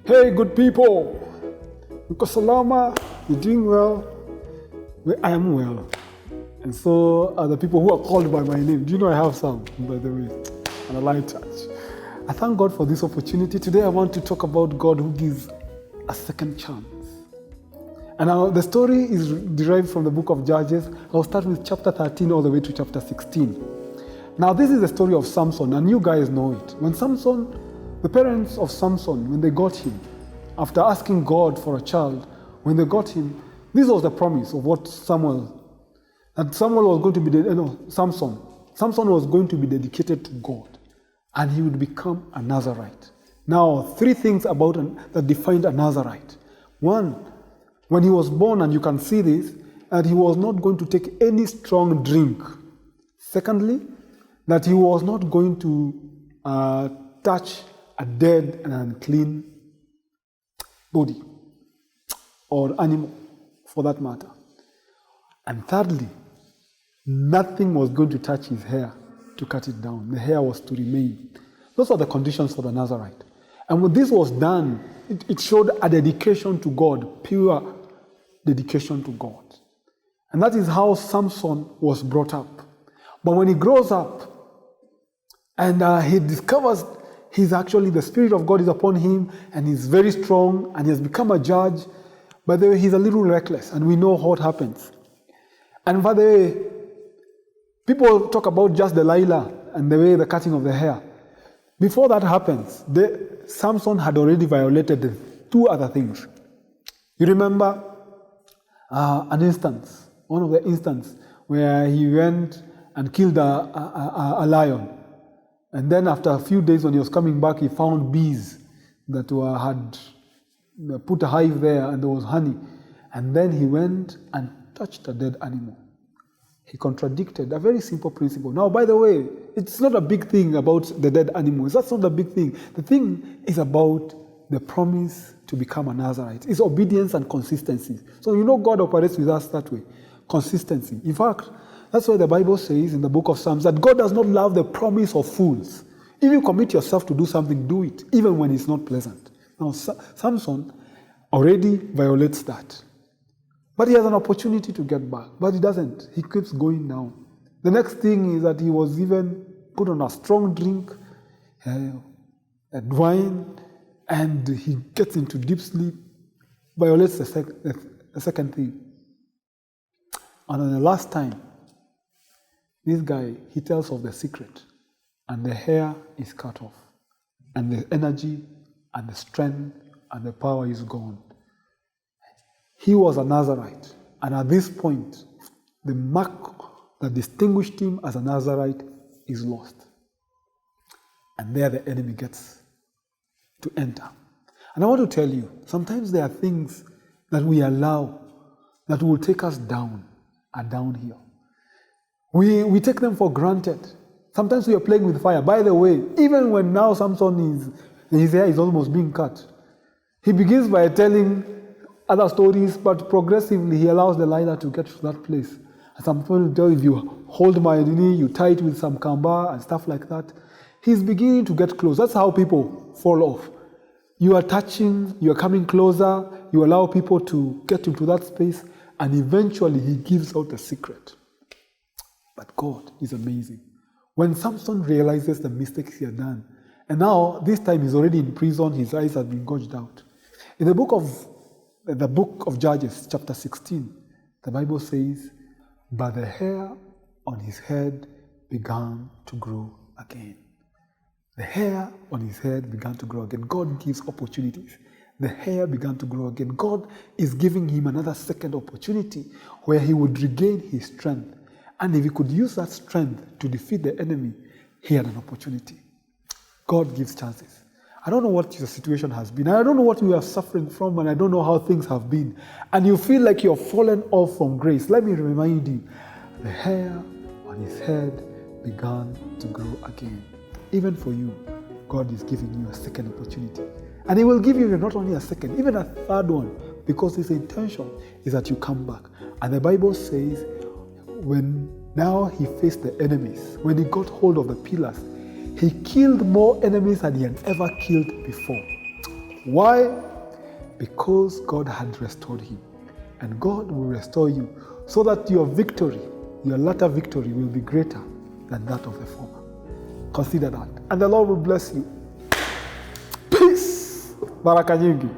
Hey, good people. Because Salama, you're doing well. I am well. And so are the people who are called by my name. Do you know I have some, by the way? And a light touch. I thank God for this opportunity. Today I want to talk about God who gives a second chance. And the story is derived from the book of Judges. I'll start with chapter 13 all the way to chapter 16. Now this is the story of Samson, and you guys know it. When Samson, the parents of Samson, when they got him, after asking God for a child, when they got him, this was the promise of what Samson was going to be, Samson was going to be dedicated to God, and he would become a Nazarite. Now, three things that defined a Nazarite. One, when he was born, and you can see this, that he was not going to take any strong drink. Secondly, that he was not going to touch a dead and unclean body or animal, for that matter. And thirdly, nothing was going to touch his hair to cut it down. The hair was to remain. Those are the conditions for the Nazarite. And when this was done, it showed a dedication to God, pure dedication to God. And that is how Samson was brought up. But when he grows up and he discovers the Spirit of God is upon him, and he's very strong, and he has become a judge, but he's a little reckless, and we know what happens. And by the way, people talk about just Delilah and the cutting of the hair. Before that happens, Samson had already violated two other things. You remember one of the instances where he went and killed a lion. And then after a few days when he was coming back, he found bees that had put a hive there, and there was honey. And then he went and touched a dead animal. He contradicted a very simple principle. Now, by the way, it's not a big thing about the dead animals. That's not the big thing. The thing is about the promise to become a Nazarite. It's obedience and consistency. So God operates with us that way. Consistency. In fact, that's why the Bible says in the book of Psalms that God does not love the promise of fools. If you commit yourself to do something, do it, even when it's not pleasant. Now, Samson already violates that. But he has an opportunity to get back. But he doesn't. He keeps going down. The next thing is that he was even put on a strong drink, and wine, and he gets into deep sleep, violates the second thing. And on the last time, this guy, he tells of the secret, and the hair is cut off, and the energy and the strength and the power is gone. He was a Nazarite, and at this point, the mark that distinguished him as a Nazarite is lost. And there the enemy gets to enter. And I want to tell you, sometimes there are things that we allow that will take us down and downhill. We take them for granted. Sometimes we are playing with fire. By the way, even when now Samson his hair is almost being cut, he begins by telling other stories, but progressively he allows Delilah to get to that place. And some people will tell, if you hold my knee, you tie it with some kamba and stuff like that. He's beginning to get close. That's how people fall off. You are touching, you are coming closer, you allow people to get into that space, and eventually he gives out the secret. But God is amazing. When Samson realizes the mistakes he had done, and now this time he's already in prison, his eyes have been gouged out. In the book of Judges, chapter 16, the Bible says, but the hair on his head began to grow again. The hair on his head began to grow again. God gives opportunities. The hair began to grow again. God is giving him another second opportunity where he would regain his strength. And if he could use that strength to defeat the enemy, he had an opportunity. God gives chances. I don't know what your situation has been. I don't know what you are suffering from, and I don't know how things have been. And you feel like you're fallen off from grace. Let me remind you, the hair on his head began to grow again. Even for you, God is giving you a second opportunity. And he will give you not only a second, even a third one, because his intention is that you come back. And the Bible says, when now he faced the enemies, when he got hold of the pillars, He killed more enemies than he had ever killed before. Why? Because God had restored him. And God will restore you so that your victory, your latter victory, will be greater than that of the former. Consider that. And the Lord will bless you. Peace. Baraka nyingi.